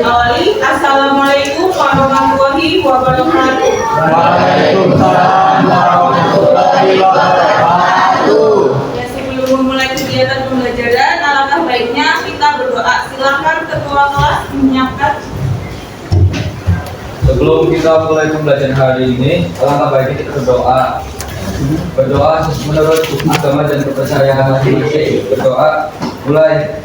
Awali, Assalamualaikum warahmatullahi wabarakatuh. Waalaikumsalam warahmatullahi wabarakatuh. Ya, sebelum memulai kegiatan pembelajaran, alangkah baiknya kita berdoa. Silakan ketua kelas menyiapkan. Sebelum kita mulai pembelajaran hari ini, alangkah baiknya kita berdoa. Berdoa menurut agama dan kepercayaan masing-masing. Berdoa mulai.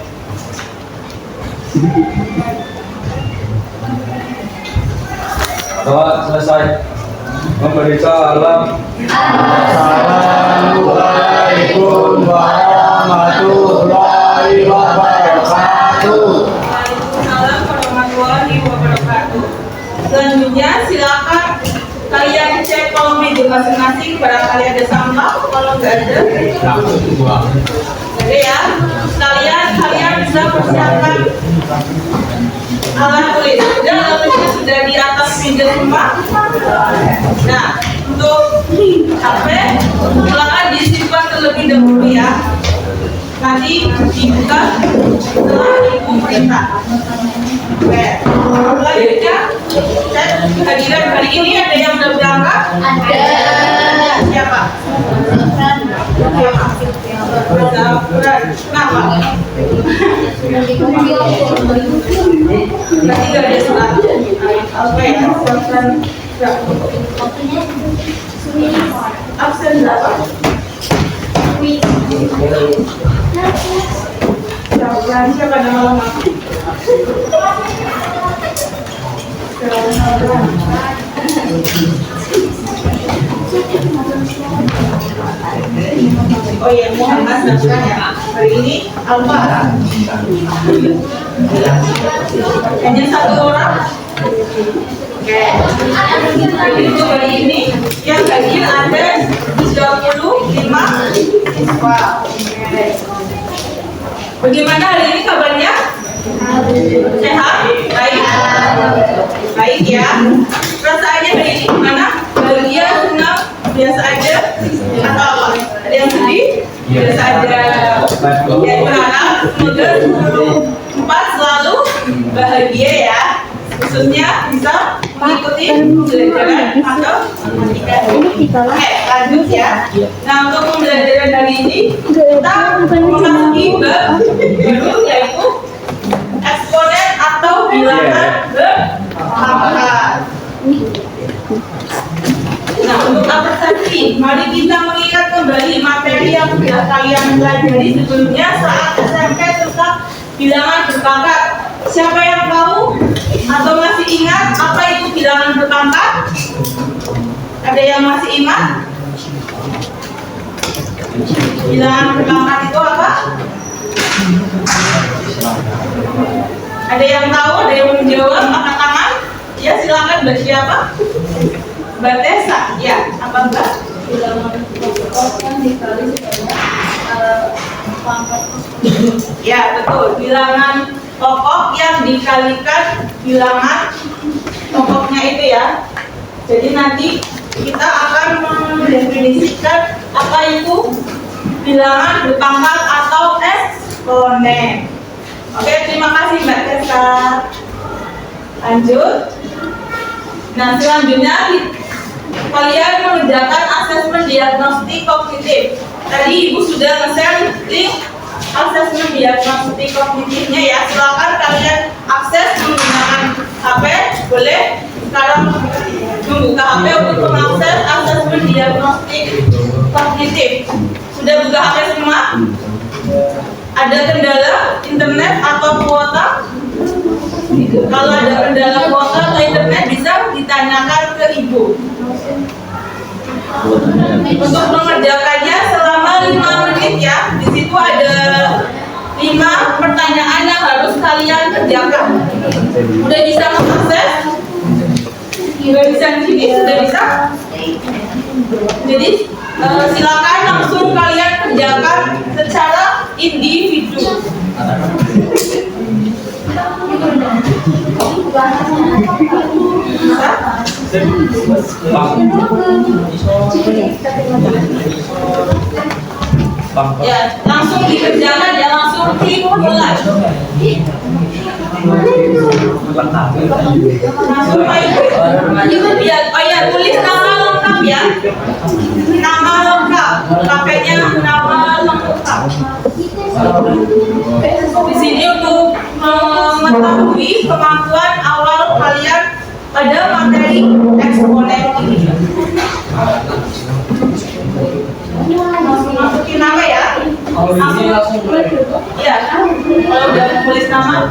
Doa selesai. Memberi salam. Assalamualaikum warahmatullahi wabarakatuh. Waalaikumsalam warahmatullahi wabarakatuh. Selanjutnya silakan kalian cek kolom meja masing-masing. Barangkali ada sampah, kalau nggak ada ya. Kalian bisa persiapkan alat tulis. Alatnya sudah di atas meja semua. Nah, untuk HP silakan disimpan terlebih dahulu ya. Nanti dibuka setelah ibu perintah. Oke. Selanjutnya, kehadiran hari ini ada yang sudah berangkat? Ada. Siapa? Kenapa? Berarti gak ada surat. Oke, absen berapa? Siapa nama lama? Oh iya, Muhammad Nasran ya. Hari ini Alfa. Hanya satu orang. Oke. Jadi untuk hari ini yang hadir ada 35 siswa. Oke. Bagaimana hari ini kabarnya? Sehat? Baik? Baik ya. Perasaannya hari ini gimana? Bahagia, senang, biasa aja? Atau apa? Ada yang sedih? Biasa aja. Ya, berharap semoga empat selalu bahagia ya. Khususnya bisa mengikuti pembelajaran atau matematika. Oke, lanjut ya. Nah, untuk pembelajaran hari ini kita memasuki bab baru, yaitu eksponen atau bilangan berpangkat. Nah, untuk abreviasi, mari kita mengingat kembali materi yang sudah kalian pelajari sebelumnya saat SMP tentang bilangan berpangkat. Siapa yang tahu atau masih ingat apa itu bilangan berpangkat? Ada yang masih ingat? Bilangan berpangkat itu apa? Ada yang tahu? Ada yang menjawab? Angkat tangan. Ya, silakan. Mbak siapa? Mbak Tessa. Ya, apa Mbak? Bilangan pokok kan dikali pangkat. Ya, betul. Bilangan pokok yang dikalikan bilangan pokoknya itu ya. Jadi nanti kita akan mendefinisikan apa itu bilangan berpangkat atau eksponen. Oke, terima kasih Mbak Tessa. Lanjut. Nah, selanjutnya kalian mengerjakan asesmen diagnostik kognitif. Tadi Ibu sudah nge-share link asesmen diagnostik kognitifnya ya. Silakan kalian akses menggunakan HP. Boleh sekarang membuka HP untuk mengakses asesmen diagnostik kognitif. Sudah buka HP semua? Ada kendala internet atau kuota? Kalau ada kendala kuota atau internet bisa ditanyakan ke Ibu. Untuk mengerjakannya selama 5 menit ya. Di situ ada 5 pertanyaan yang harus kalian kerjakan. Udah bisa mengakses? Udah bisa di sini? Sudah bisa? Jadi silakan langsung kalian kerjakan secara individu. Ya, langsung dikerjakan ya, langsung dimulai. Langsung itu dia, oh ya, tulis nama lengkap ya. Nama lengkap, pakainya nama lengkap. Di sini untuk mengetahui kemampuan awal kalian pada materi eksponen ini. Masukin nama ya. Ya, kalau udah tulis nama.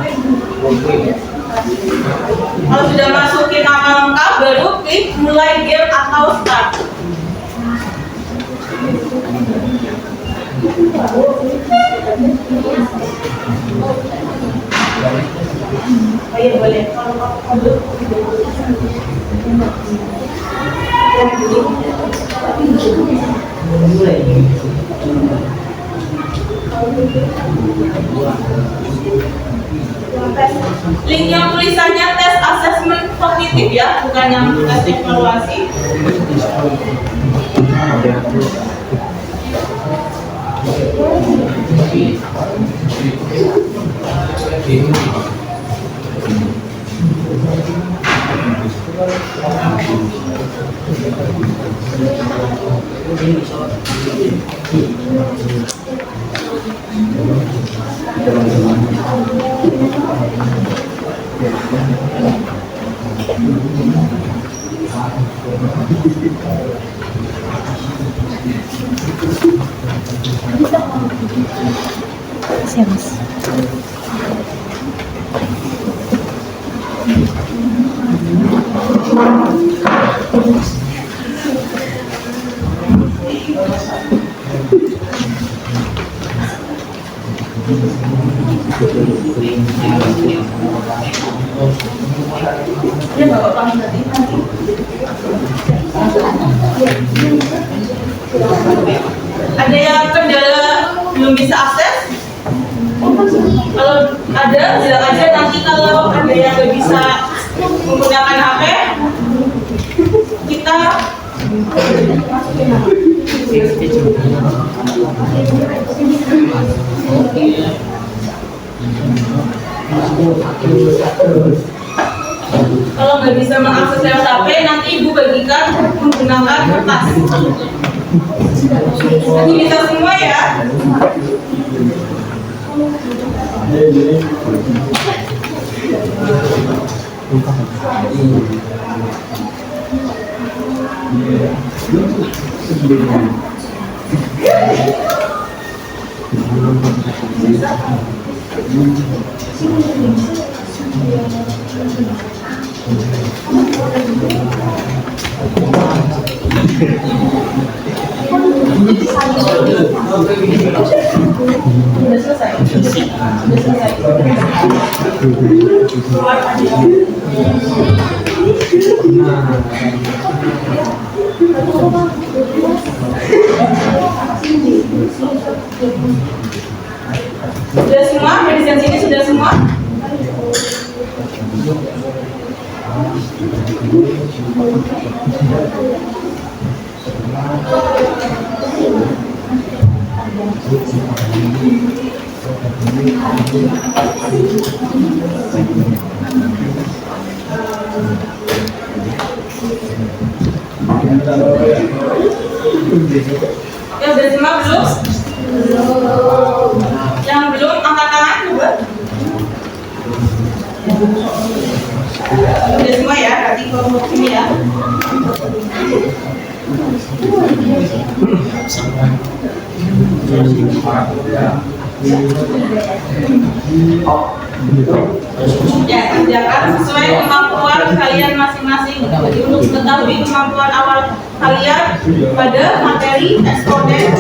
Kalau sudah masukin nama lengkap, baru klik mulai game atau start. Oh iya boleh. Link yang tulisannya tes asesmen kognitif ya, bukan yang tes evaluasi. Ya Bapak paham tadi. Ada yang kendala belum bisa akses? Kalau ada, bilang aja nanti kalau ada yang nggak bisa menggunakan HP, kita kalau nggak bisa mengakses lewat HP, nanti ibu bagikan menggunakan kertas. Nanti bisa semua ya. Sudah selesai. Sudah semua? Medis sini sudah semua? Yang sudah semua belum? Yang belum angkat tangan coba. Sudah semua ya, nanti kalau sini ya. Ya, kerjakan sesuai kemampuan kalian masing-masing. Jadi untuk mengetahui kemampuan awal kalian pada materi eksponen.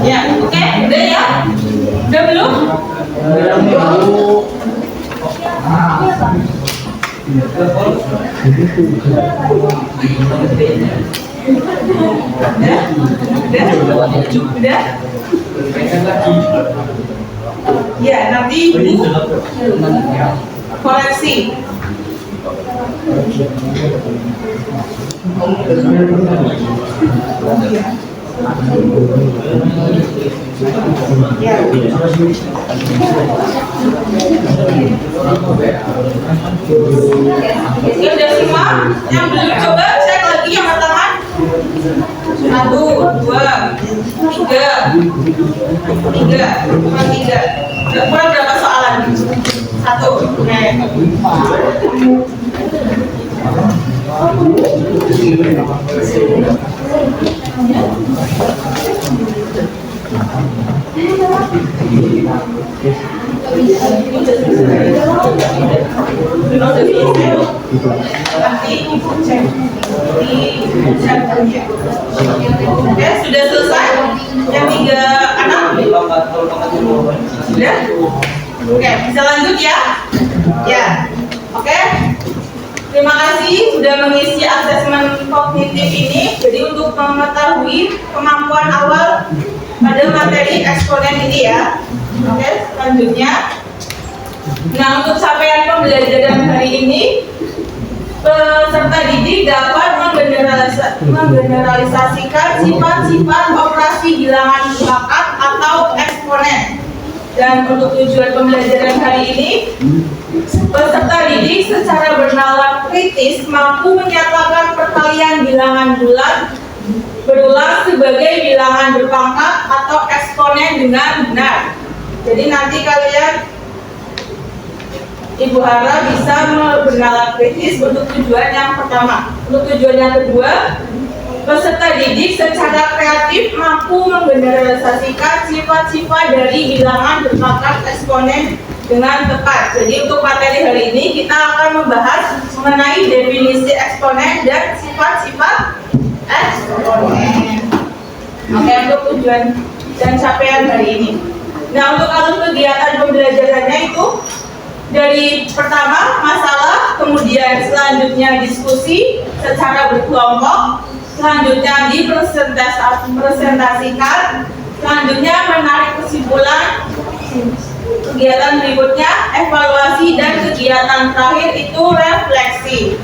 Ya, oke, udah ya? Udah belum? Udah? Ya, nanti Ibu koreksi. Ya. Ya udah semua, yang belum coba cek lagi yang tangan. 1, 2, 3, 3. Kurang berapa soalan? 1. Oke. Nanti Ibu cek di chatnya. Oke, sudah selesai? Yang 3 anak? Sudah? Oke, bisa lanjut ya? Ya. Oke. Terima kasih sudah mengisi asesmen kognitif ini. Jadi untuk mengetahui kemampuan awal pada materi eksponen ini ya. Oke, selanjutnya. Nah, untuk capaian pembelajaran hari ini, peserta didik dapat menggeneralisasikan sifat-sifat operasi bilangan bakat atau eksponen. Dan untuk tujuan pembelajaran hari ini, peserta didik secara bernalar kritis mampu menyatakan perkalian bilangan bulat berulang sebagai bilangan berpangkat atau eksponen dengan benar. Jadi nanti kalian, Ibu harap bisa bernalar kritis untuk tujuan yang pertama. Untuk tujuan yang kedua, peserta didik secara kreatif mampu menggeneralisasikan sifat-sifat dari bilangan berpangkat eksponen dengan tepat. Jadi untuk materi hari ini kita akan membahas mengenai definisi eksponen dan sifat-sifat eksponen. Oke, untuk tujuan dan capaian hari ini. Nah, untuk alur kegiatan pembelajarannya itu dari pertama masalah, kemudian selanjutnya diskusi secara berkelompok, selanjutnya dipresentasikan, selanjutnya menarik kesimpulan, kegiatan berikutnya evaluasi, dan kegiatan terakhir itu refleksi.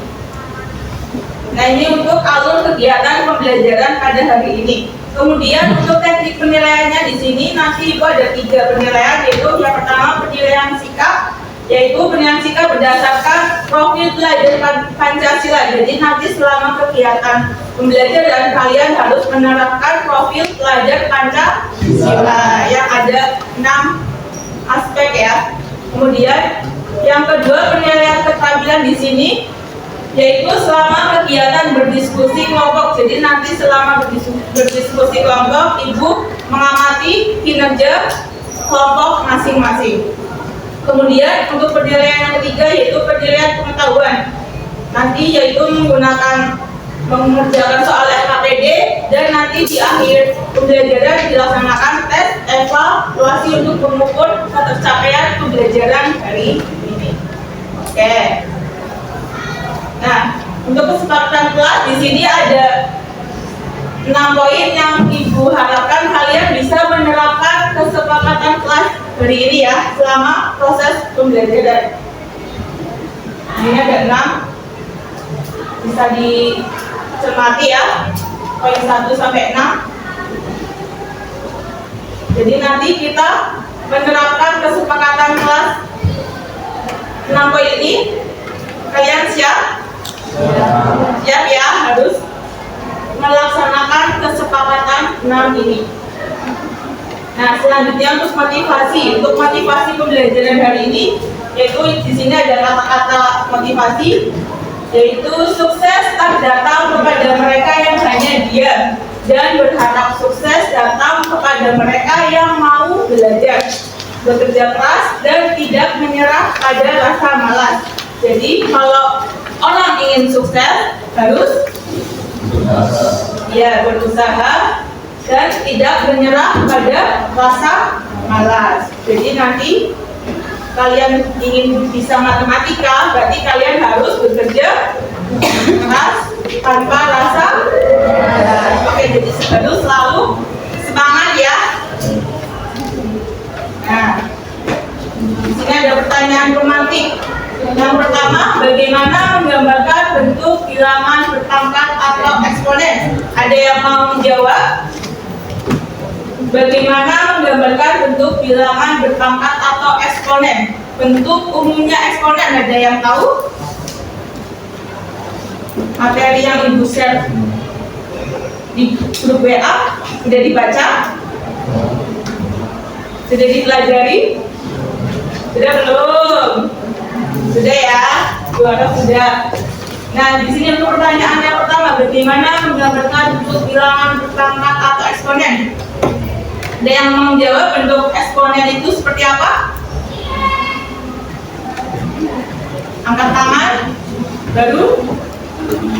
Nah, ini untuk alur kegiatan pembelajaran pada hari ini. Kemudian untuk teknik penilaiannya di sini nanti Ibu ada 3 penilaian, yaitu yang pertama penilaian sikap, yaitu penilaian sikap berdasarkan profil pelajar Pancasila. Jadi nanti selama kegiatan pembelajaran kalian harus menerapkan profil pelajar Pancasila yang ada 6 aspek ya. Kemudian yang kedua penilaian keterampilan di sini, yaitu selama kegiatan berdiskusi kelompok. Jadi nanti selama berdiskusi kelompok, Ibu mengamati kinerja kelompok masing-masing. Kemudian untuk penilaian yang ketiga yaitu penilaian pengetahuan. Nanti yaitu mengerjakan soal SKPD, dan nanti di akhir pembelajaran dilaksanakan tes evaluasi untuk mengukur ketercapaian pembelajaran hari ini. Oke. Nah, untuk kesepakatan kelas di sini ada 6 poin yang Ibu harapkan kalian bisa menerapkan kesepakatan kelas hari ini ya selama proses pembelajaran. Ini ada 6, bisa dicermati ya, poin 1 sampai 6. Jadi nanti kita menerapkan kesepakatan kelas 6 poin ini. Kalian siap? Siap ya, harus melaksanakan kesepakatan 6 ini. Nah, selanjutnya untuk motivasi pembelajaran hari ini, yaitu di sini ada kata-kata motivasi, yaitu sukses tak datang kepada mereka yang hanya diam, dan berharap sukses datang kepada mereka yang mau belajar, bekerja keras, dan tidak menyerah pada rasa malas. Jadi kalau orang ingin sukses harus berusaha dan tidak menyerah pada rasa malas. Jadi nanti kalian ingin bisa matematika, berarti kalian harus bekerja keras tanpa rasa. Oke, jadi selalu semangat ya. Nah, di sini ada pertanyaan romantik. Yang pertama, bagaimana menggambarkan bentuk bilangan berpangkat atau eksponen? Ada yang mau menjawab? Bagaimana menggambarkan bentuk bilangan berpangkat atau eksponen? Bentuk umumnya eksponen, ada yang tahu? Materi yang Ibu share di grup WA sudah dibaca? Sudah dipelajari? Sudah belum? Sudah ya? Sudah sudah. Nah, di sini untuk pertanyaan yang pertama, bagaimana menggambarkan bentuk bilangan berpangkat atau eksponen? Ada yang mau menjawab bentuk eksponen itu seperti apa? Angkat tangan. Baru?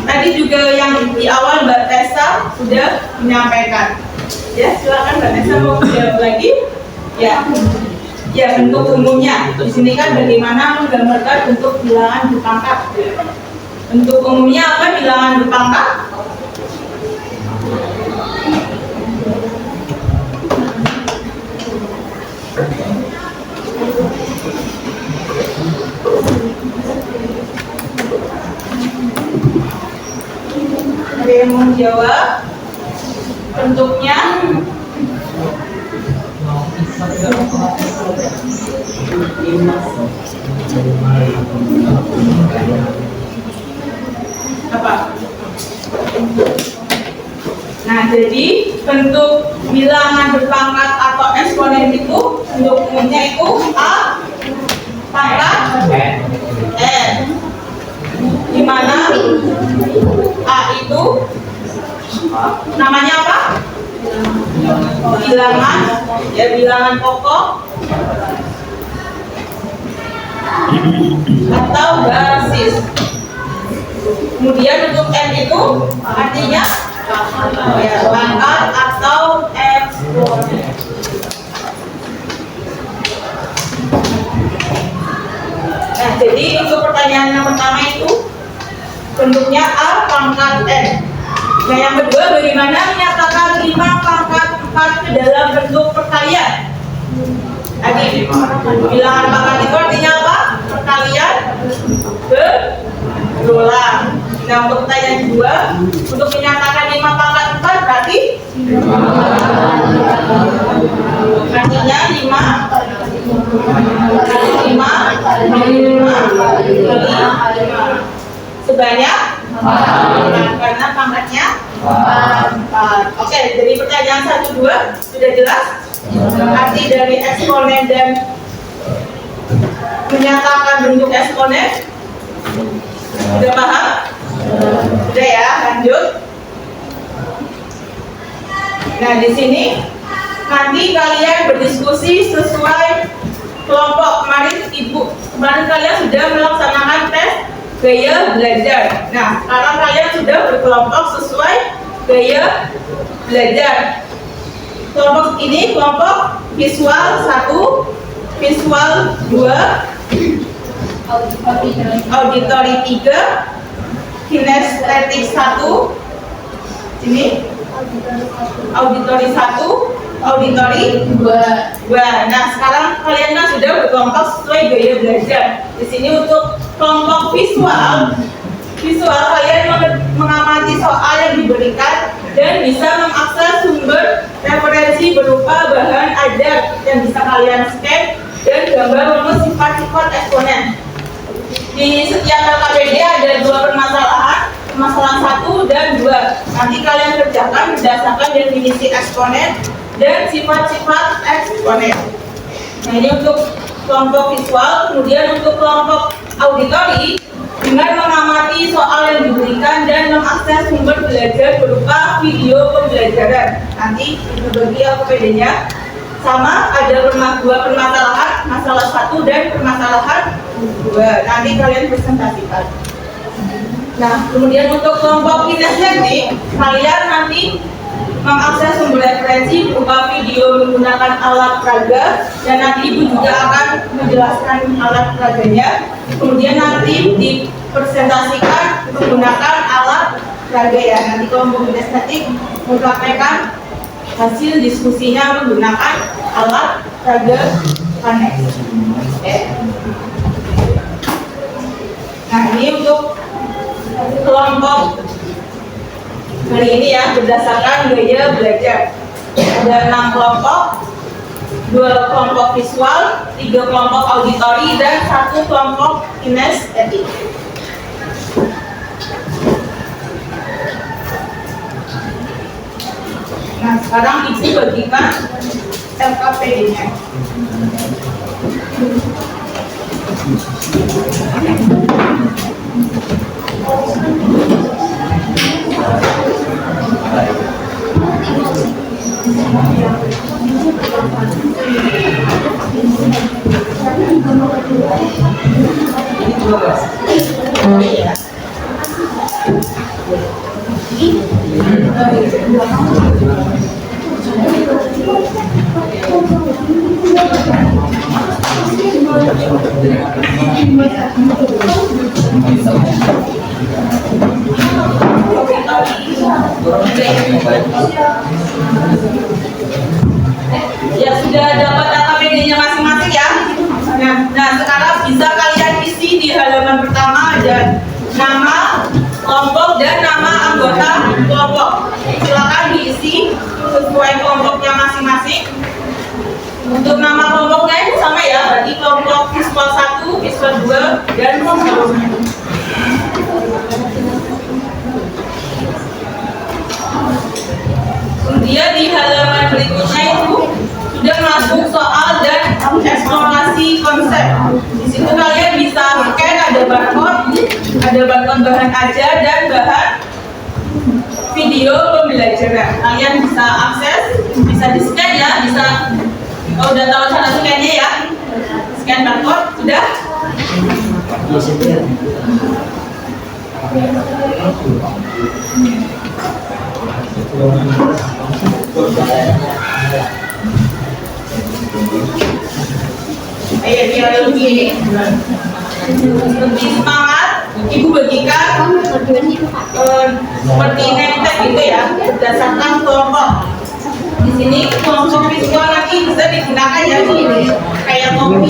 Tadi juga yang di awal Mbak Tessa sudah menyampaikan. Ya, silakan Mbak Tessa mau menjawab lagi. Ya. Ya, bentuk umumnya. Di sini kan bagaimana menggambarkan bentuk bilangan berpangkat. Bentuk umumnya apa bilangan berpangkat? Ada yang mau jawab? Bentuknya? Apa? Nah, jadi bentuk bilangan berpangkat atau eksponen itu bentuk umumnya itu A pangkat N, di mana A itu namanya apa? Bilangan, ya bilangan pokok atau basis. Kemudian untuk N itu artinya ya, pangkat atau eksponen. Nah, jadi untuk pertanyaan yang pertama itu bentuknya A pangkat N. Nah, yang kedua, bagaimana menyatakan 5 pangkat 4 ke dalam bentuk perkalian? Tadi bilangan pangkat itu artinya apa? Perkalian berulang. Nah, untuk pertanyaan kedua, untuk menyatakan 5 pangkat 4 berarti artinya 5 sebanyak karena pangkatnya 4. Oke, jadi pertanyaan 1, 2 sudah jelas? Arti dari eksponen dan menyatakan bentuk eksponen sudah paham? Sudah ya, lanjut. Nah, di sini nanti kalian berdiskusi sesuai kelompok. Kemarin kalian sudah melaksanakan tes gaya belajar. Nah, sekarang kalian sudah berkelompok sesuai gaya belajar. Kelompok ini kelompok visual 1, visual 2, auditory 3, kinestetik 1, ini auditory 1, auditory 2. Nah, sekarang kalian kan sudah berkelompok sesuai gaya belajar. Di sini untuk kelompok visual kalian mengamati soal yang diberikan dan bisa mengakses sumber referensi berupa bahan ajar yang bisa kalian scan dan gambar rumus sifat-sifat eksponen. Di setiap LKPD ada 2 permasalahan 1 dan 2. Nanti kalian kerjakan berdasarkan definisi eksponen dan sifat-sifat eksponen. Nah, ini untuk kelompok visual. Kemudian untuk kelompok auditori, dengan mengamati soal yang diberikan dan mengakses sumber belajar berupa video pembelajaran. Nanti dibagi LKPD-nya sama, ada 2 permasalahan, masalah 1 dan permasalahan 2. Nanti kalian presentasikan. Nah, kemudian untuk kelompok kinestetik, kalian nanti mengakses sumber referensi berupa video menggunakan alat peraga, dan nanti Ibu juga akan menjelaskan alat peraganya. Kemudian nanti dipresentasikan menggunakan alat peraga ya. Nanti kelompok estetik mempraktekkan hasil diskusinya menggunakan alat peraga Vanex. Oke. Nah, ini untuk kelompok hari ini ya, berdasarkan gaya belajar. Ada 6 kelompok, 2 kelompok visual, 3 kelompok auditori, dan 1 kelompok kinestetik. Nah, sekarang Ibu bagikan LKPD-nya. Ya, sudah dapat LKPD-nya masing-masing ya. Nah, sekarang bisa kalian isi di halaman pertama ada nama kelompok dan nama anggota kelompok. Silakan diisi sesuai kelompoknya masing-masing. Untuk nama kelompoknya itu sama ya, berarti kelompok visual 1, visual 2, dan seterusnya. Kemudian di halaman berikutnya itu sudah masuk soal dan eksplorasi konsep. Di situ kalian bisa scan, ada barcode bahan ajar dan bahan video pembelajaran. Kalian bisa akses, bisa di scan ya, bisa. Oh, udah tahu cara scan-nya ya? Scan barcode sudah? Ayo, biar lebih semangat, Ibu bagikan seperti name-tag gitu ya, berdasarkan kelompok. Di sini kelompok visual nanti bisa digunakan ya, kayak kopi.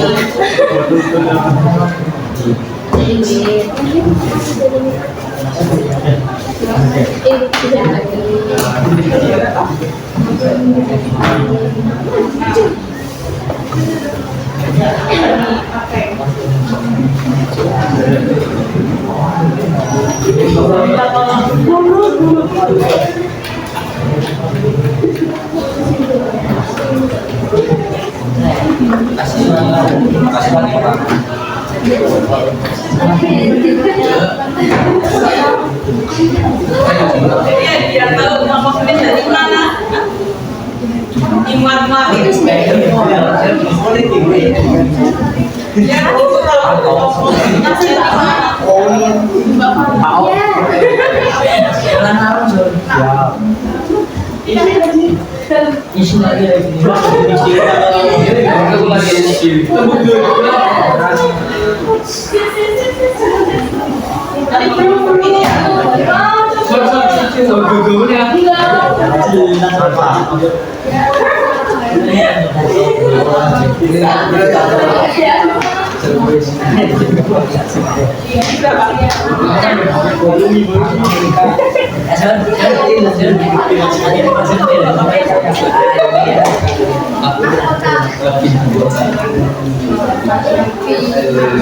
Biar tahu kelompok ini dari mana. Imuat-muat itu ya, itu kalau kelompok kasih di mana? Isu lagi. Tadi kelompok ini ya.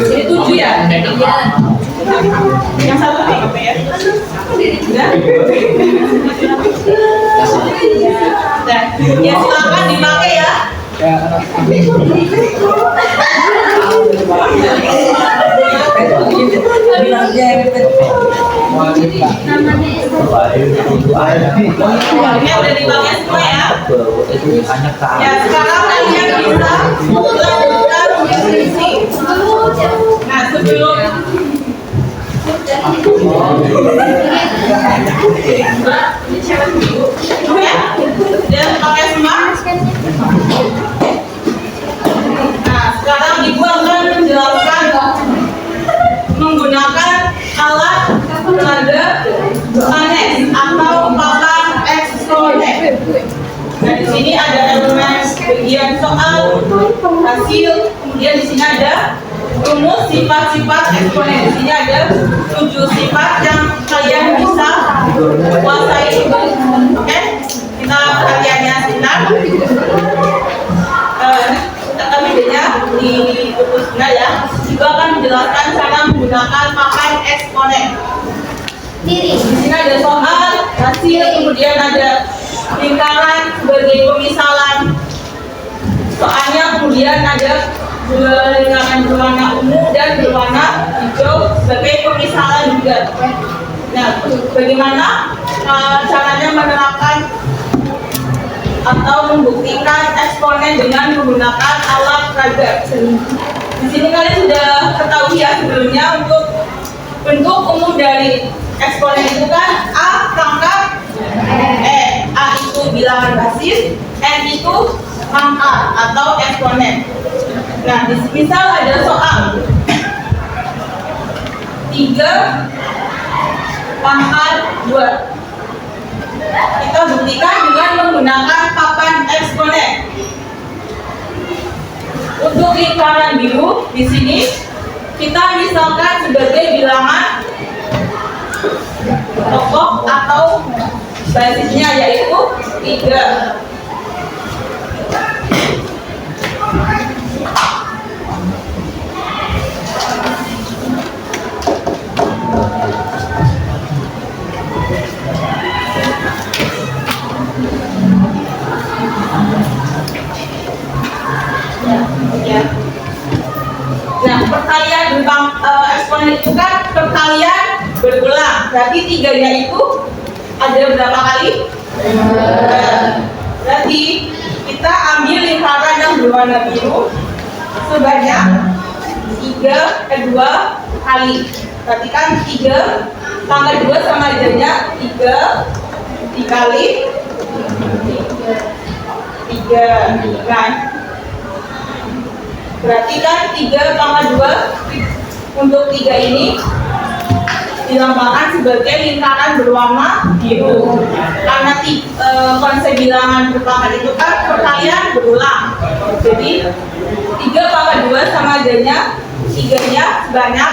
Ini 7 ya? Yang satu apa ya? Nah, ya silakan dipakai ya. Uangnya udah dipakai semua ya. Ya, sekarang kalian bisa melanjutkan diskusi. Nah, sebelum oke. kemudian soal hasil, kemudian di sini ada rumus sifat-sifat eksponen. Di sini ada 7 sifat yang kalian bisa kuasai. Oke, kita perhatiannya sebentar. Kami bedanya di buku sebelah ya. Juga akan menjelaskan cara menggunakan papan eksponen. Di sini ada soal, hasil, kemudian ada lingkaran sebagai pemisalan. Soalnya kemudian ada lingkaran berwarna ungu dan berwarna hijau sebagai pemisalan juga. Nah, bagaimana caranya menerapkan atau membuktikan eksponen dengan menggunakan alat peraga? Di sini kalian sudah ketahui ya sebelumnya untuk bentuk umum dari eksponen itu kan A pangkat E. A itu bilangan basis, N itu pangkat atau eksponen. Nah, misal ada soal 3 pangkat 2. Kita buktikan dengan menggunakan papan eksponen. Untuk lingkaran biru di sini kita misalkan sebagai bilangan pokok atau basisnya yaitu 3. Nah, perkalian tentang eksponen itu kan perkalian berulang. Berarti 3-nya itu ada berapa kali? Berarti kita ambil lingkaran yang berwarna biru sebanyak 2 kali. Berarti kan 3 pangkat 2 sama adanya 3 dikali 3. Nah, berarti kan 3 pangkat 2 untuk 3 ini dilambangkan sebagai lingkaran berwarna biru. Karena konsep bilangan berpangkat itu kan perkalian berulang. Jadi 3 pangkat 2 sama adanya 3-nya sebanyak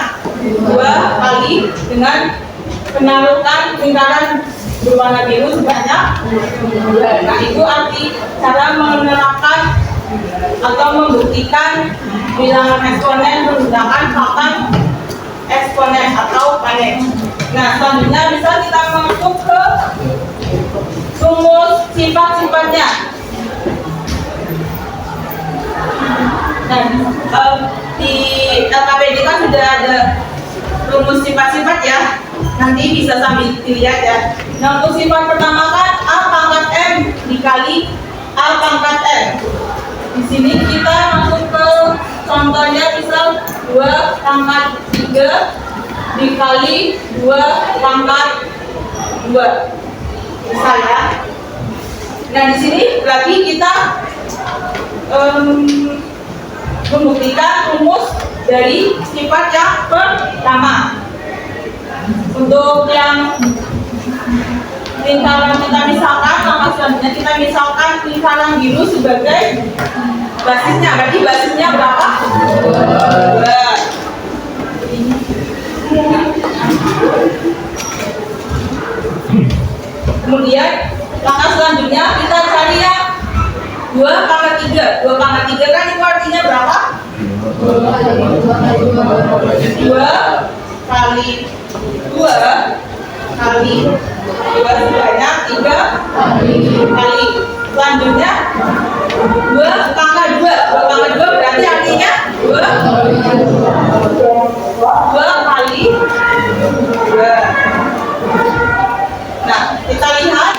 2 kali dengan menaruhkan lingkaran berwarna biru sebanyak 2. Nah, itu arti cara menerapkan atau membuktikan bilangan eksponen menggunakan papan eksponen atau panen. Nah, selanjutnya bisa kita masuk ke rumus sifat-sifatnya. Nah, di LKPD kan sudah ada rumus sifat-sifat ya. Nanti bisa sambil dilihat ya. Nah, untuk sifat pertama kan A pangkat M dikali A pangkat M. Di sini kita masuk ke contohnya, misal 2 pangkat 3 dikali 2 pangkat 2. Misal ya. Nah, di sini berarti kita membuktikan rumus dari sifat yang pertama. Untuk yang lingkaran kita misalkan, maka selanjutnya kita misalkan lingkaran biru sebagai basisnya. Berarti basisnya berapa? 2. Kemudian langkah selanjutnya kita cari yang 2 pangkat 3. 2 pangkat 3 kan itu artinya berapa? 2 kali 2 kali 2 sebanyak 3 kali. Selanjutnya 2 pangkat 2. 2 pangkat 2 berarti artinya 2 kali 2. Nah, kita lihat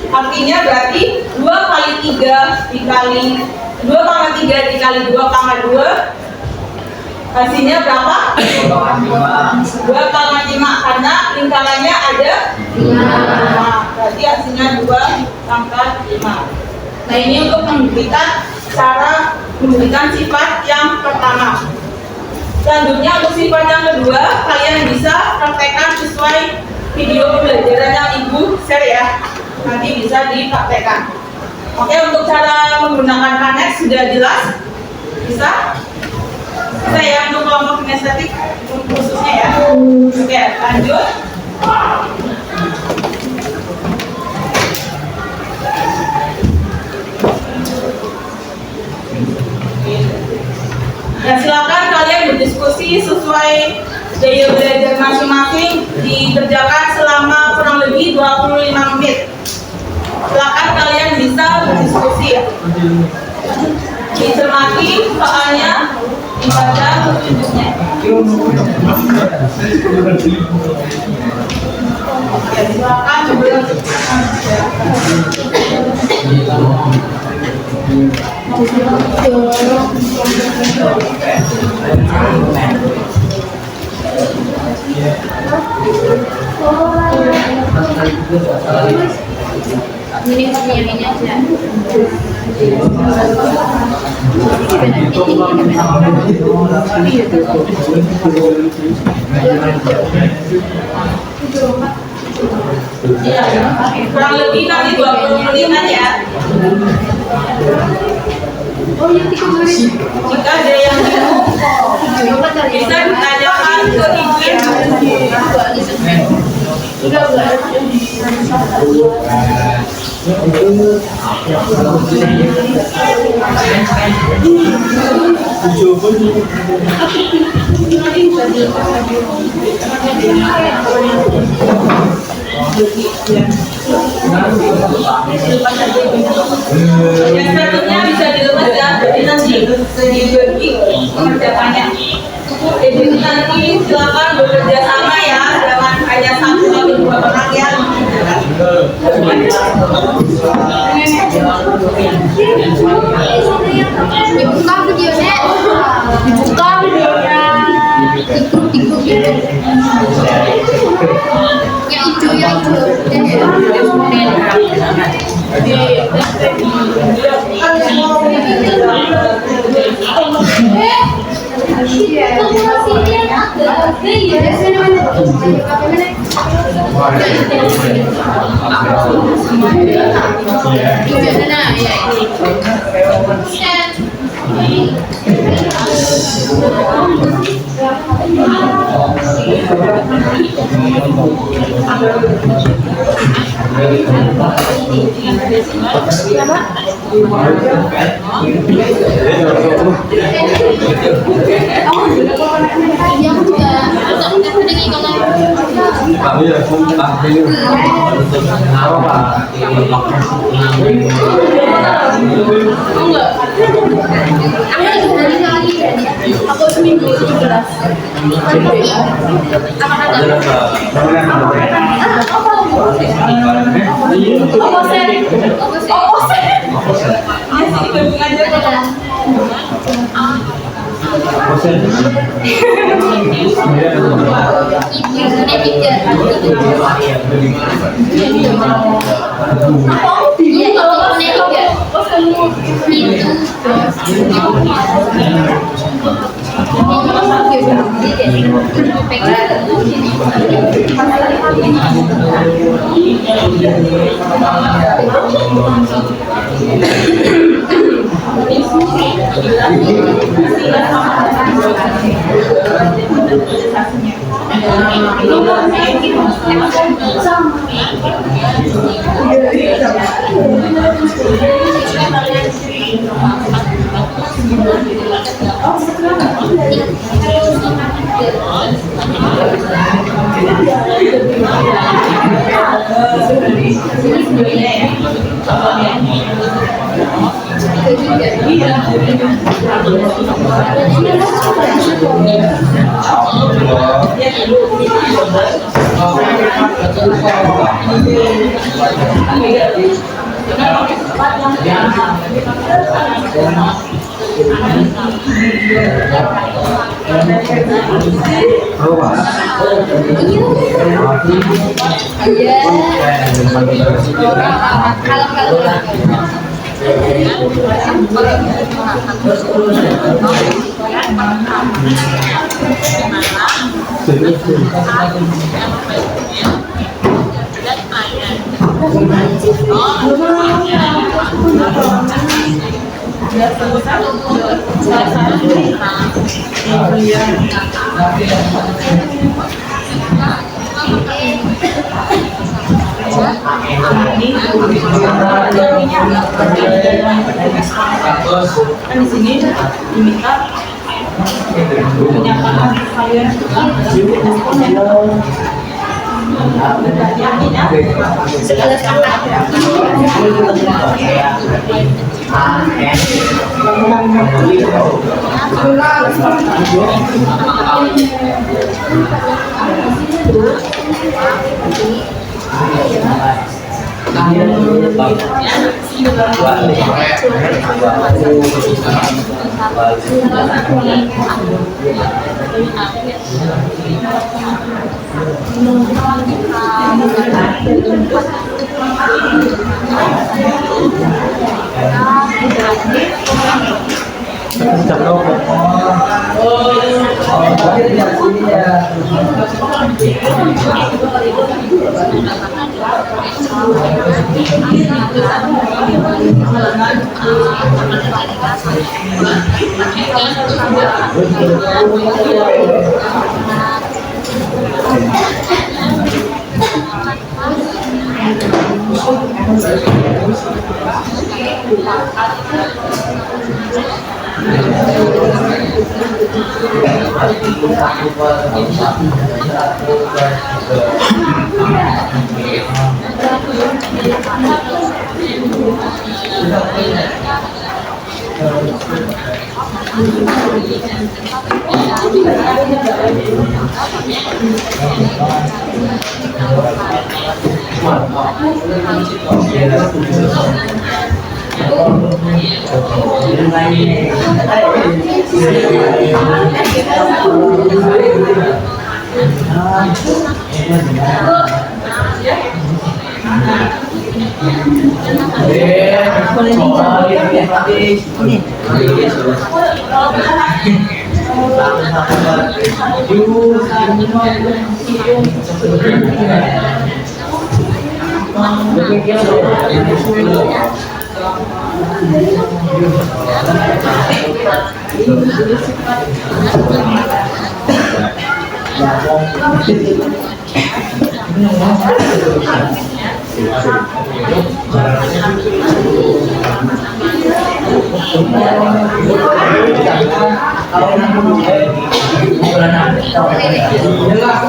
artinya berarti 2 kali 3 dikali 2 pangkat 3 dikali 2 pangkat 2 hasilnya berapa? 2 pangkat 5 karena lingkarannya ada 5. Berarti hasilnya 2 pangkat 5. Nah, ini untuk membuktikan cara membuktikan sifat yang pertama. Selanjutnya untuk sifat yang kedua, kalian bisa praktekkan sesuai video pembelajaran yang Ibu share ya. Nanti bisa dipraktekkan. Oke, untuk cara menggunakan kanet sudah jelas? Bisa? Bisa ya untuk kelompok kinestetik khususnya ya. Oke, lanjut. Ya, silakan kalian berdiskusi sesuai gaya belajar masing-masing, dikerjakan selama kurang lebih 25 menit. Silakan kalian bisa berdiskusi ya. Dicermati soalnya, dibaca petunjuknya. Ya, silakan sebelum ini aja. ya, kurang lebih nanti 20 menitan ya. Jika ada yang bingung, bisa ditanyakan ke ibu ya. Yang satunya bisa dilepas ya, jadi nanti dibagi pengerjaannya. Jadi nanti silakan bekerja sama ya, jangan hanya satu atau dua orang yang Dibuka videonya. Dibuka videonya. Ikut gitu. Yang itu. aku seminggu 17. Kan di sini diminta menyatakan saya Segala tempat.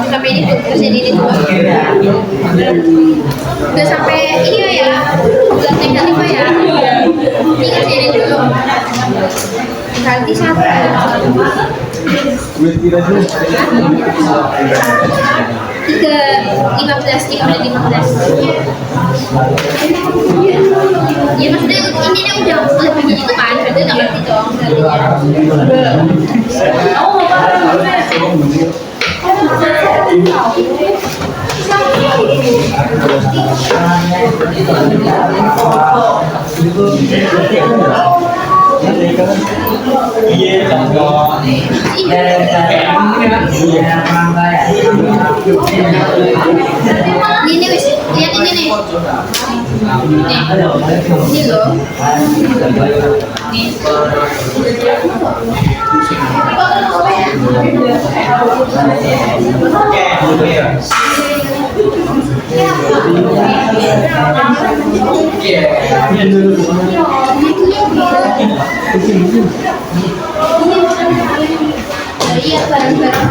Sampai ini tuh terus ini tuh udah sampai iya ya bulan yang kelima ya ini sini dulu ganti satu tiga 15 ya maksudnya ini udah lebih gitu kan berarti nggak ngerti dong ini wis lihat ini nih ini loh lihat barang-barang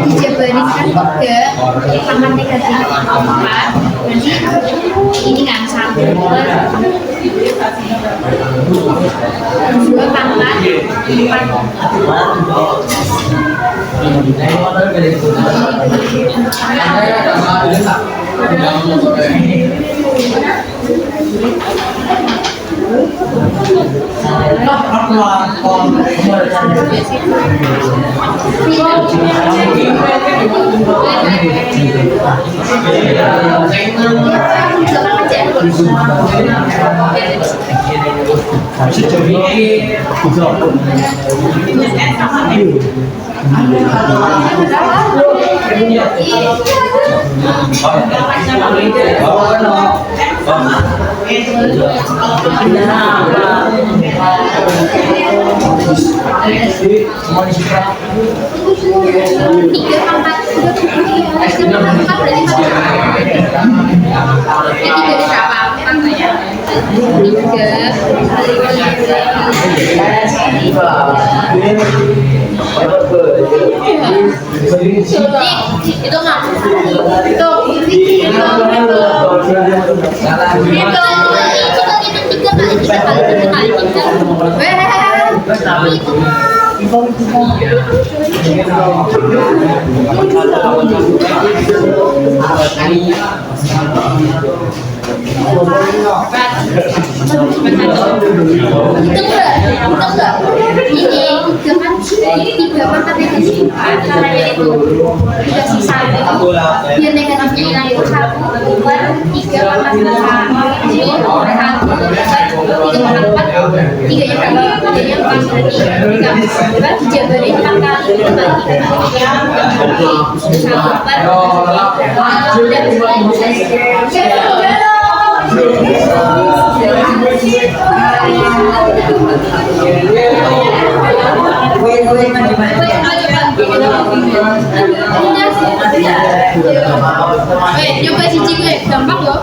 dijabarin kan juga sama negatif 4 berarti ini kan satu dua pangkat 4 Tiga pangkat berarti tiga berapa angkanya? Itu nggak? Itu tiga kali tiga pangkat itu caranya itu dikasih satu biar negatifnya hilang itu satu baru tiga pangkat jadi satu tiga pangkat tiganya berapa tiganya empat berarti dijabarin empat kali itu bagi coba cicing gue gampang loh.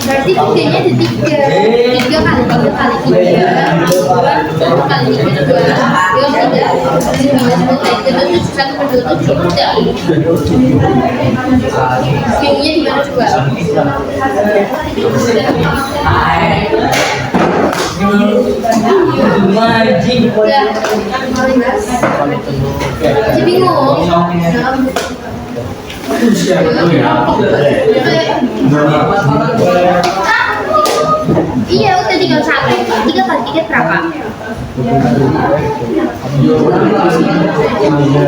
Berarti tiganya ada tiga kali tiga bingungnya di mana coba? Masih bingung. Iya, udah tinggal satu. Tiga kali tiga berapa?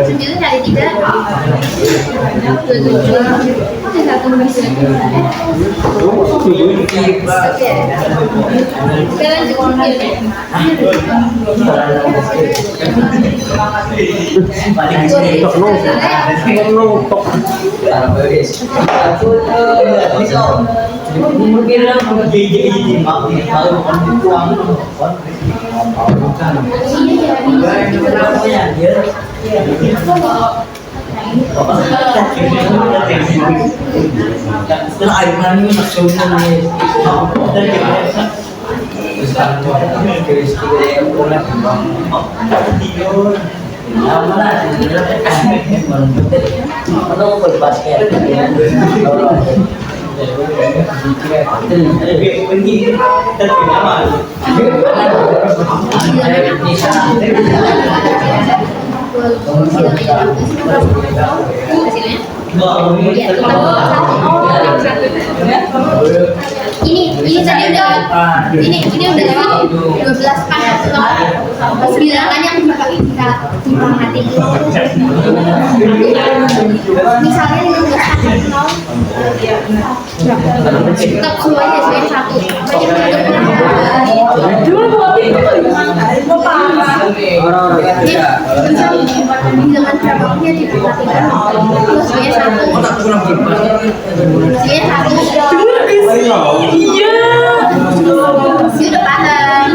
Sembilan kali tiga. 27. Oke, satu bisa. Oke. Sekarang lanjut ini tadi udah ini udah lewat 12 kan, 9 kan yang kita hati. Misalnya 15 tetap semuanya sesuai satu. Dengan cabangnya diperhatikan terus sesuai satu. Sesuai satu. Iya. Sudah paham.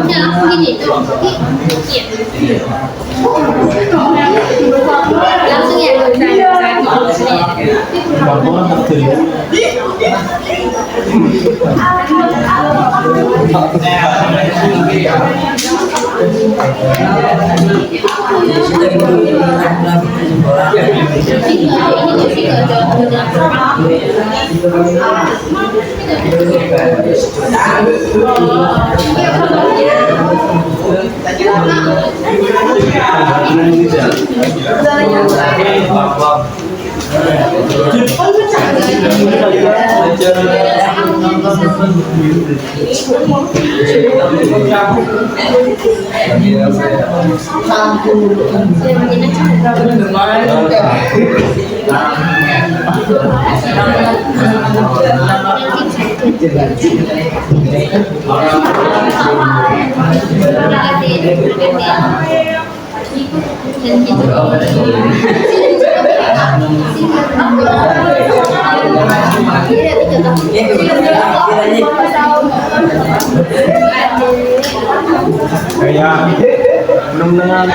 Langsung gini tuh. Langsung ya. Kayak menang-menangan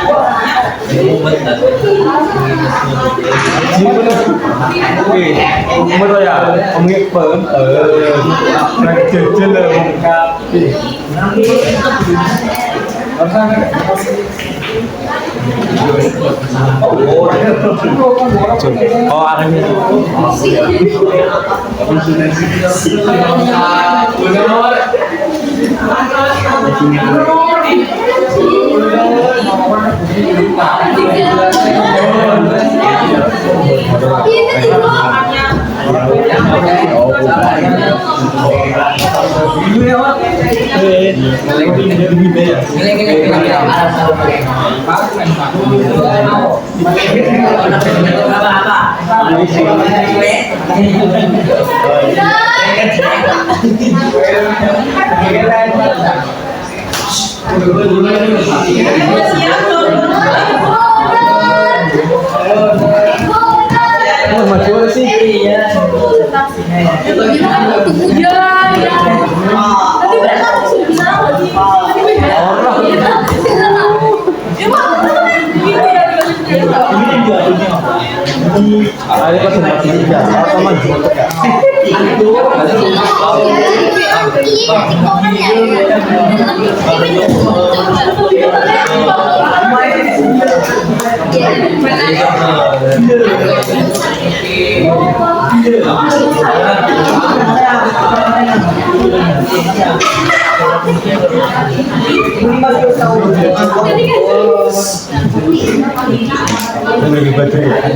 mới thôi à ông nghe phởn ở trên lời một ca làm sao anh Macam sih ya. Ada kesempatan juga sama juga. Lagi baterai.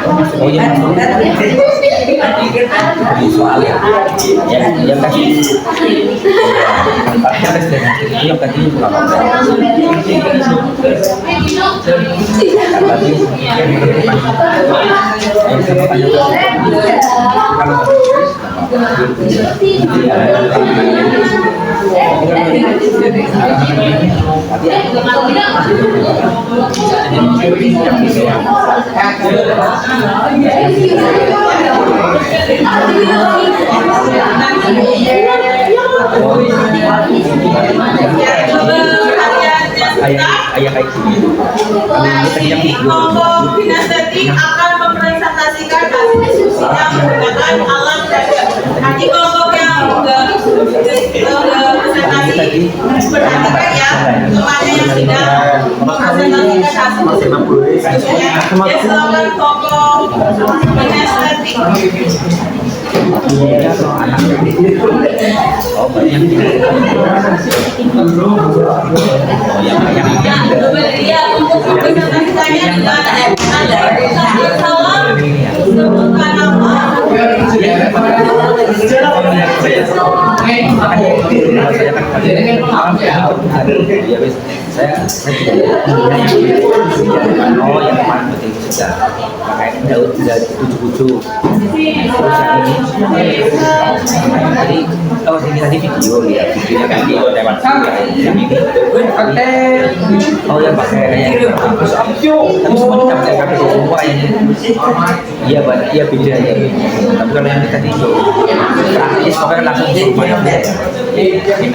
Oh iya. Soalnya yang tadi yang tadi ayah kayak gini. Kelompok kinestetik akan mempresentasikan hasil diskusinya menggunakan alat dada. Nanti kelompok yang presentasi perhatikan ya, temannya yang tidak mempresentasikan hasil diskusinya. Ya, silakan kelompok kinestetik. Oh banyak. Ya, iya, untuk presentasinya tidak ada salah sebutkan nama. Oh yang kemarin betul sudah pakai daun sudah 7 tadi oh ini tadi video ya videonya kan di lewat yang ini oh yang pakai tapi semua kita pakai HP semua ini iya banget iya beda ya tapi kalau yang tadi itu praktis pokoknya langsung di rumah ya no ini tadi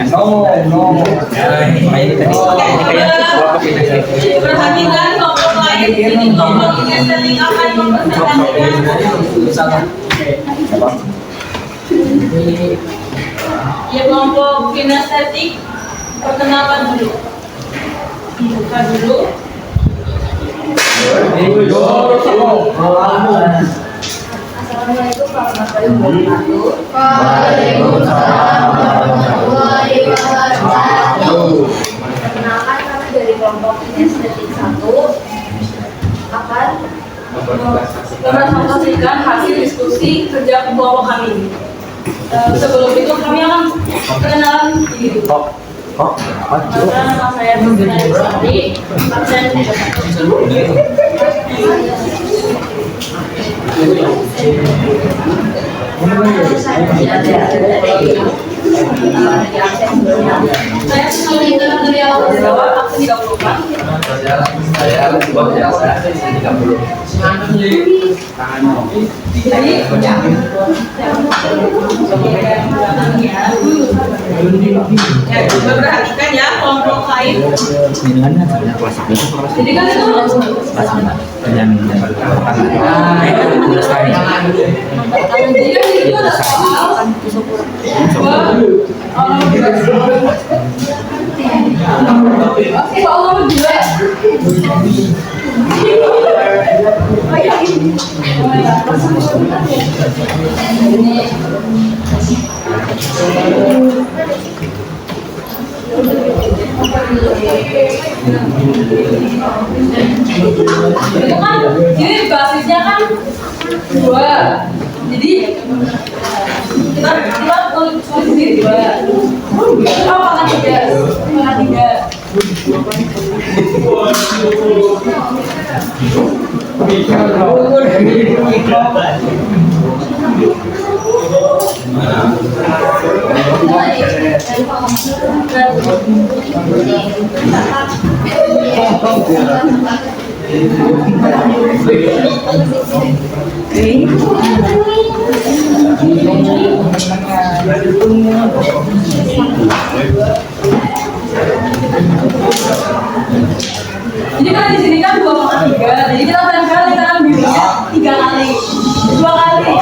ini kayak kelompok ini Perhatikan kelompok lain di sini kelompok kinestetik akan mempresentasikan. Ya, kelompok kinestetik perkenalan dulu. Buka dulu. Assalamualaikum warahmatullahi wabarakatuh. Waalaikumsalam warahmatullahi wabarakatuh. Perkenalkan kami dari kelompok kinestetik 1 akan Mempresentasikan hasil diskusi kerja kelompok kami. Sebelum itu kami akan perkenalan diri dulu. Nama saya Sari, absen saya sekali dari awal absen 34. saya buat biasa 30 Ya, coba perhatikan ya kelompok lain. dengan kelas Jadi kan itu yang tulis tadi jadi kan itu ada soal soal juga. Itu kan jadi basisnya kan 2. Jadi kita tulis sendiri 2. Apa kan 3? Jadi kan di sini kan 2,3. Jadi kita barangkali kita kan birunya 3 kali, 2 kali.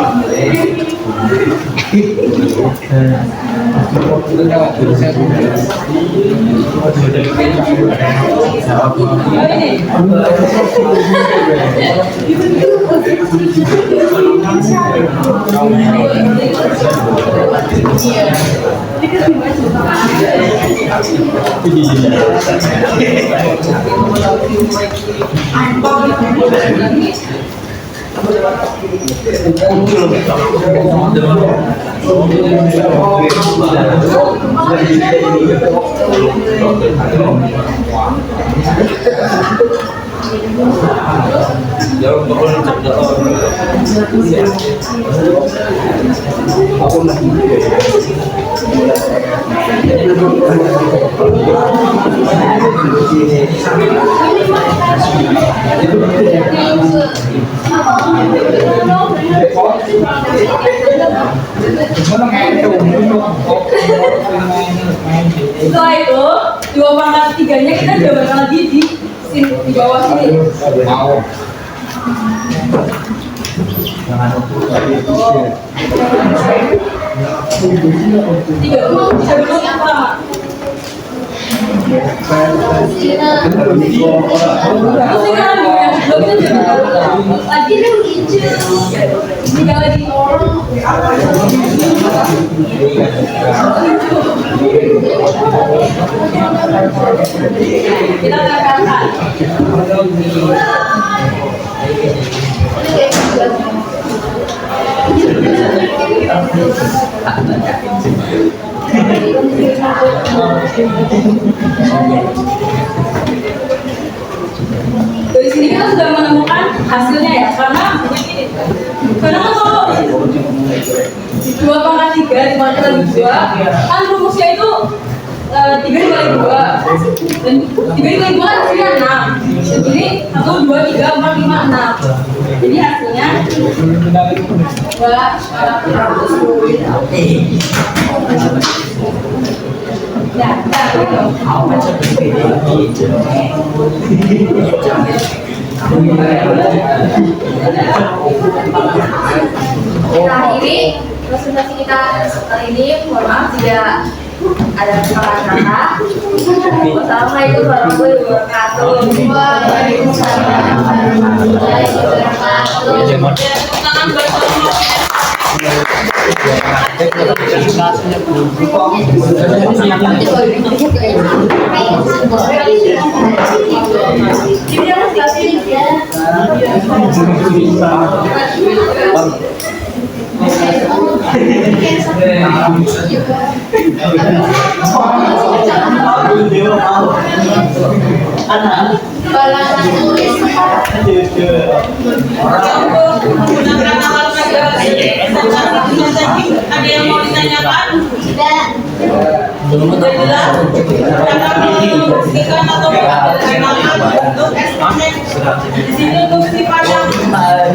Setelah itu, 2/3-nya kita jabarkan lagi di sini, di bawah sini. Tiga dulu yang pertama. Lagi dong hijau. Tiga lagi. Kita katakan. Dari sini kita sudah menemukan hasilnya ya, karena begini. Karena kalau 2/3 dibagi kali 2, kan rumusnya itu 3 dikali 2 dan 3 dikali 2 kan hasilnya 6. Jadi 1, 2, 3, 4, 5, 6. Jadi hasilnya 2. Akhiri presentasi kita kali ini. Mohon maaf jika ada kesalahan kata. Wassalamualaikum warahmatullahi wabarakatuh. Waalaikumsalam warahmatullahi Ada yang mau ditanyakan? Tidak. Sudah jelas? Karena membuktikan atau menggunakan untuk eksponen. Di sini untuk sifat yang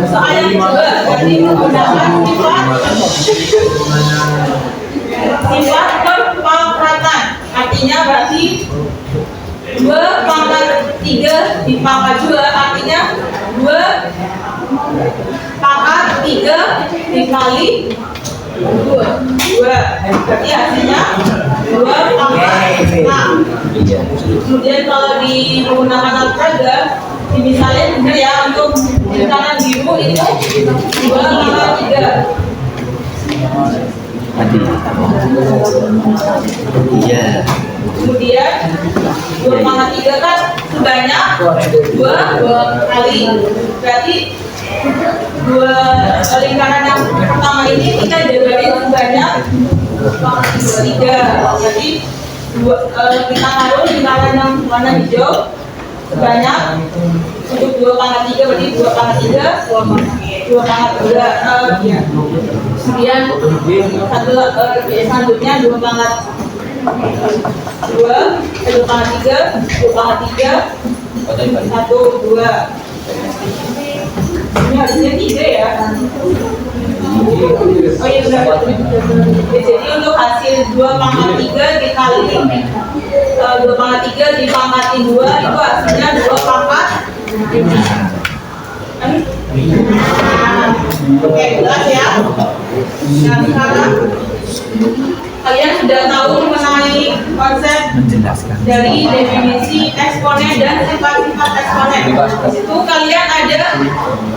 soal yang kedua, jadi menggunakan sifat perpangkatan. Artinya berarti 2/3 dipangkat 2, artinya 2/3 dikali 2. Berarti hasilnya 2/6. Kemudian kalau menggunakan algebra, misalnya benar ya, untuk misalnya biru itu 2/3. Iya. Kemudian 2/3 kan sebanyak 2 kali. Berarti 2 lingkaran yang pertama ini kita jabarin sebanyak 2/3. Jadi kita taruh lingkaran yang warna hijau sebanyak untuk 2/3, berarti 2/3, 2/3. Kemudian selanjutnya 2/3, 1, 2. Ini harusnya 3 ya. Oh iya benar. Jadi untuk hasil 2/3 dikali 2/3 dipangkati 2 itu hasilnya 2/5. Oke, jelas ya. Nah sekarang kalian sudah tahu mengenai konsep dari definisi eksponen dan sifat-sifat eksponen. Di situ kalian ada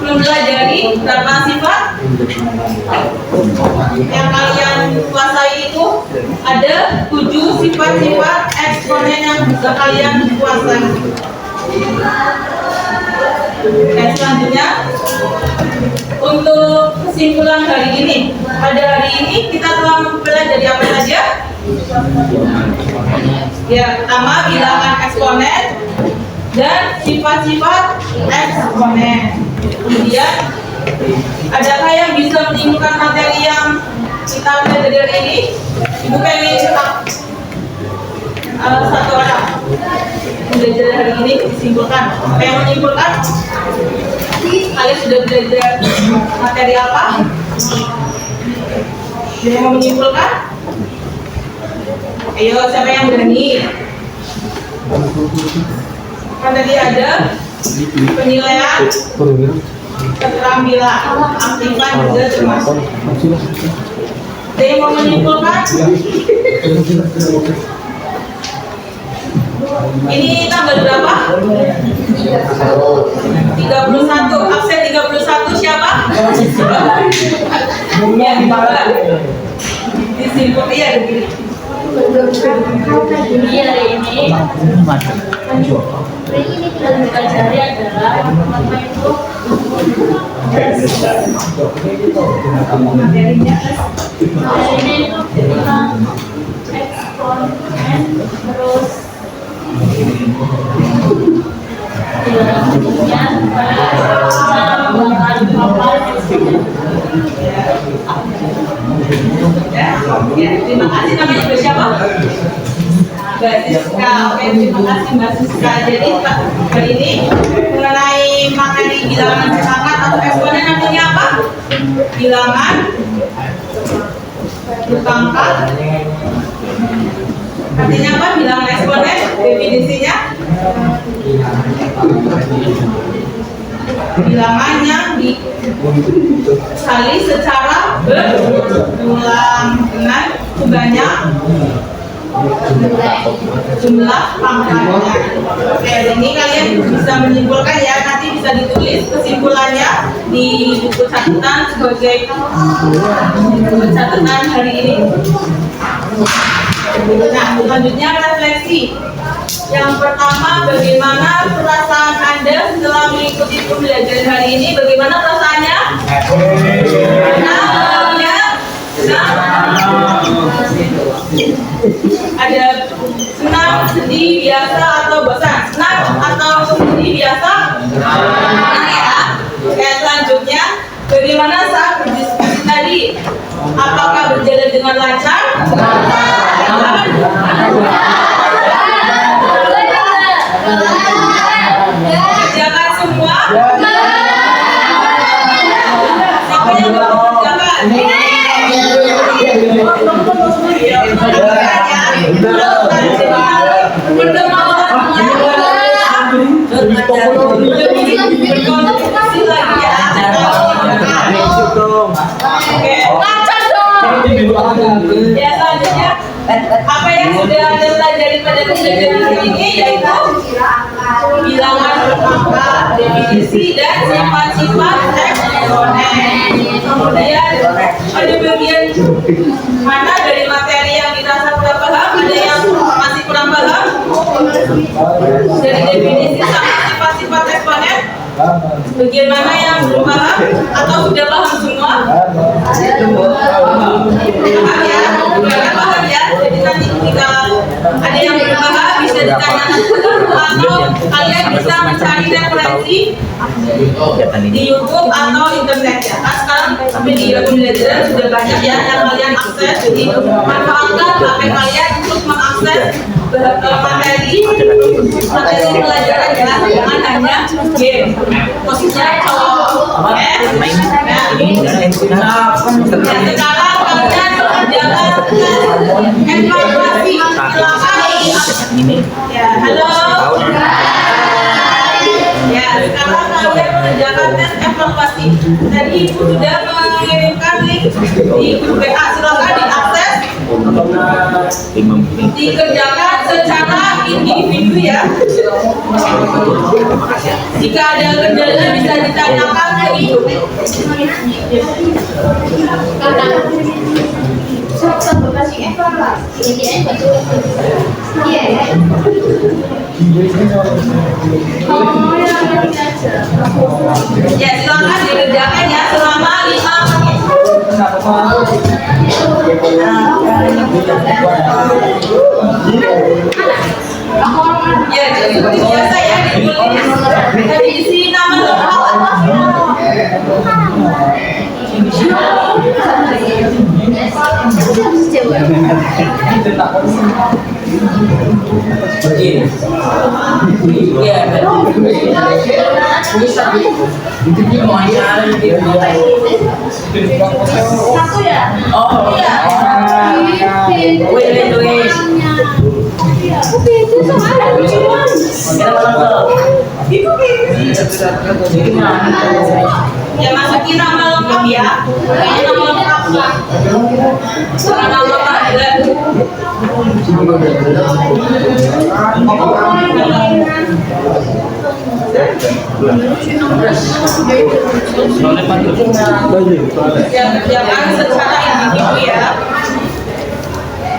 mempelajari berapa sifat yang kalian kuasai itu, ada 7 sifat-sifat eksponen yang bisa kalian kuasai. Selanjutnya untuk kesimpulan hari ini, pada hari ini kita telah mempelajari apa saja? Ya, pertama bilangan eksponen dan sifat-sifat eksponen. Kemudian adakah yang bisa menimbulkan materi yang kita pelajari hari ini? Ibu pengen satu orang belajar hari ini disimpulkan. Apa yang menyimpulkan? Kalian sudah belajar materi apa? Yang mau menyimpulkan? Ayo, siapa yang berani? Kan tadi ada penilaian, keterampilan, aktifan juga termasuk. Ada yang mau menyimpulkan? Ini tanggal berapa? 31. Absen 31 siapa? Ya, di bawah. Disimpul ya begini. Jadi hari ini tinggal dipelajari adalah apa itu materinya ini itu tentang eksponen terus Terima kasih, namanya siapa? Mbak Siska. Oke, terima kasih Mbak Siska. Jadi kali ini mengenai materi bilangan sepakat atau eksponen artinya apa? Bilangan berpangkat. Artinya apa? Bilangan eksponen. Definisinya bilangan yang dikali secara berulang dengan sebanyak jumlah pangkatnya. Oke, ini kalian bisa menyimpulkan ya, nanti bisa ditulis kesimpulannya di buku catatan sebagai buku catatan hari ini. Nah, selanjutnya refleksi. Yang pertama, bagaimana perasaan Anda setelah mengikuti pembelajaran hari ini? Bagaimana perasaannya? Senang, ya? Senang? Ada senang, sedih, biasa, atau bosan? Senang atau sedih, biasa? Senang, ya? Oke, selanjutnya, bagaimana saat berdiskusi tadi? Apakah berjalan dengan lancar? Kerjakan semua. Siapa yang belum kerjakan? Ya, selanjutnya apa yang sudah Anda pelajari pada pembelajaran hari ini yaitu bilangan berpangkat, definisi dan sifat-sifat eksponen. Kemudian pada bagian mana dari materi yang dirasa kurang paham, ada yang masih kurang paham dari definisi sama sifat-sifat eksponen. Bagian mana yang belum paham atau sudah paham semua? Paham ya? Sudah paham ya? Jadi nanti jika ada yang belum paham bisa ditanyakan atau kalian bisa mencari referensi di YouTube atau internet ya. Kan sekarang media pembelajaran sudah banyak ya yang kalian akses. Jadi manfaatkan HP kalian untuk mengakses materi pelajaran ya, jangan hanya game. Khususnya cowok. Sekarang kalian mengerjakan evaluasi silakan. Ya, halo. Ya, sekarang kalian mengerjakan tes evaluasi. Tadi Ibu sudah mengirimkan link di grup WA, silakan diakses. Dikerjakan secara individu ya. Jika ada kendala bisa ditanyakan ke Ibu. Oh, yang aja. Ya, jadi seperti biasa ya ditulis. Tadi isi nama lengkap. Satu ya? Oh iya. Aku beda soalnya lucuan. Ya masukin nama lengkap ya. Ini nama lengkap. Bukan nama panggilan. Kerjakan secara individu ya.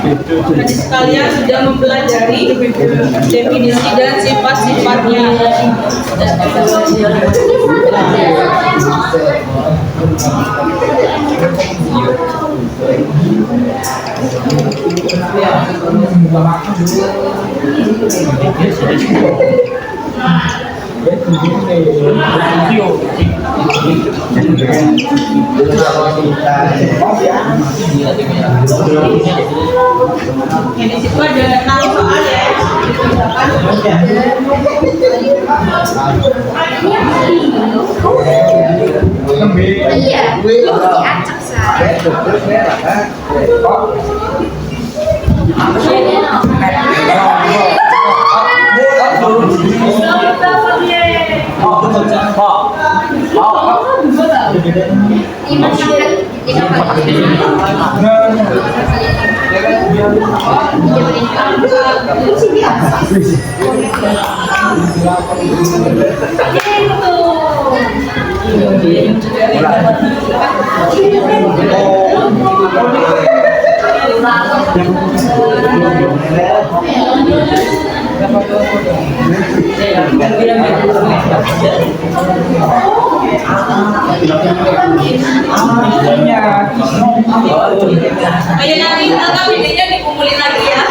Jadi sekalian sudah mempelajari definisi dan sifat-sifatnya. Ya, di situ ada 6 soal ya. Iya, diacak saya. Ayo nanti tangkap videonya dikumpulin lagi ya.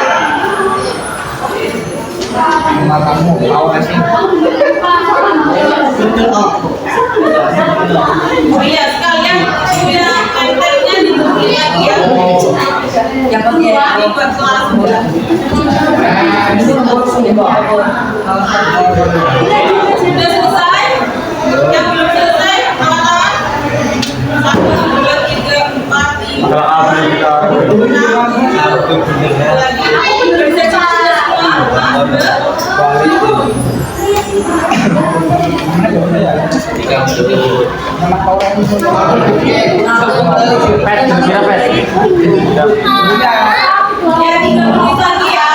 Oh iya, sekalian punya kontennya dikumpulin lagi ya. Yang penting ini buat kelas. Sudah selesai? Yang belum selesai, kawan-kawan? 1, 2, 3, 4, 5, 6. Lagi. Bisa cepat ya, 3 menit lagi ya.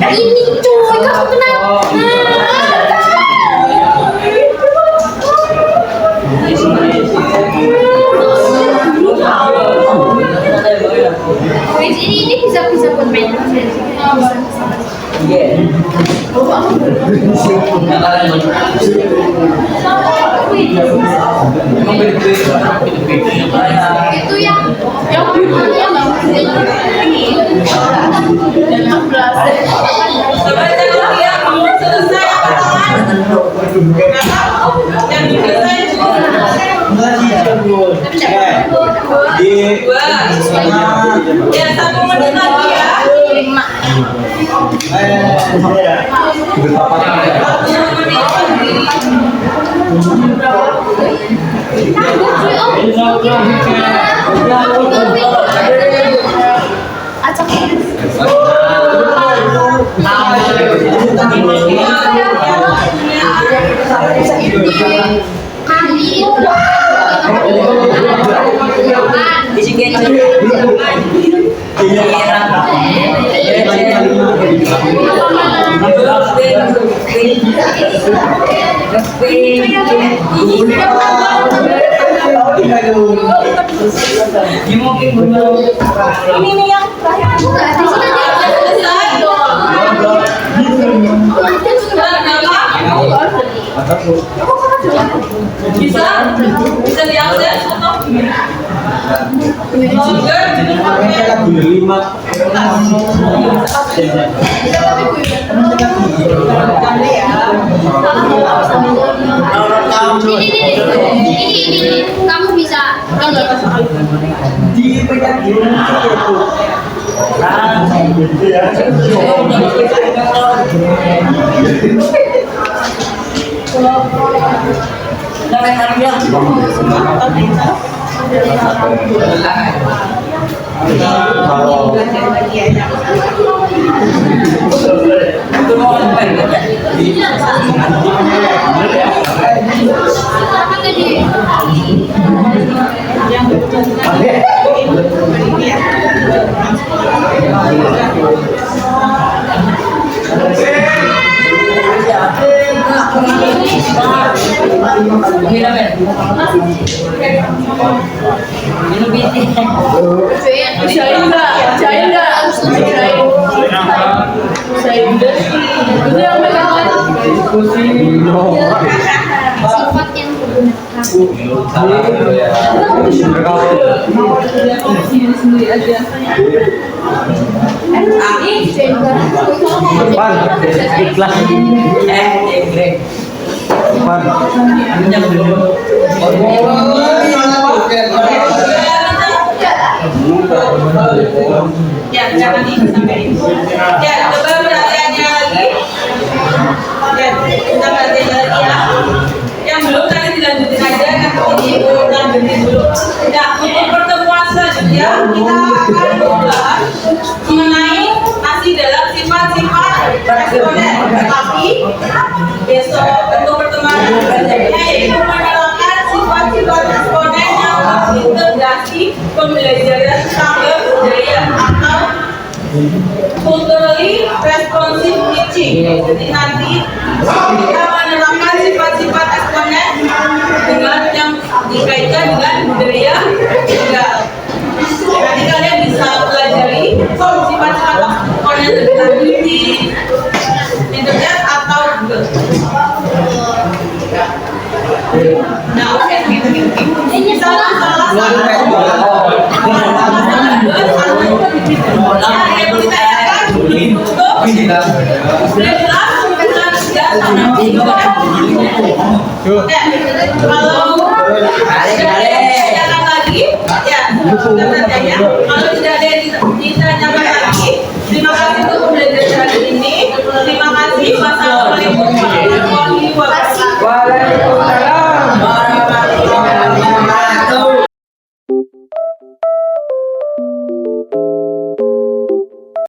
Ini cuy, kamu kenapa? Ini bisa buat main. Itu yang Selesai lagi ya, belum selesai apa kawan? Yang selesai itu 2. Ya, 1 menit lagi ya. 1 menit Kali itu Ini nih yang terakhir. Enggak, di sini aja. Selesai. Bisa? Bisa diakses atau? Ini, kamu bisa apa tadi? Sifat yang Ikhlas. Ya, jangan disampaikan. Ya, coba perhatiannya lagi. Ya, kita perhatian lagi ya. Yang belum tadi dilanjutin aja, nanti lanjutin dulu. Ya, untuk pertemuan selanjutnya kita akan membahas mengenai masih dalam sifat-sifat responden. Tapi besok untuk pertemuan selanjutnya yaitu mengenalkan sifat-sifat responden yang terintegrasi pembelajaran tanggal budaya atau culturally responsive teaching. Jadi nanti kita menerapkan sifat-sifat responden dengan yang dikaitkan dengan budaya juga. Nanti kalian bisa pelajari sifat-sifat responden lebih lanjut di internet atau Google. Nah, oke, ini salah kalau tidak ada yang ditanyakan lagi, terima kasih untuk pembelajaran hari ini. Terima kasih. Wassalamualaikum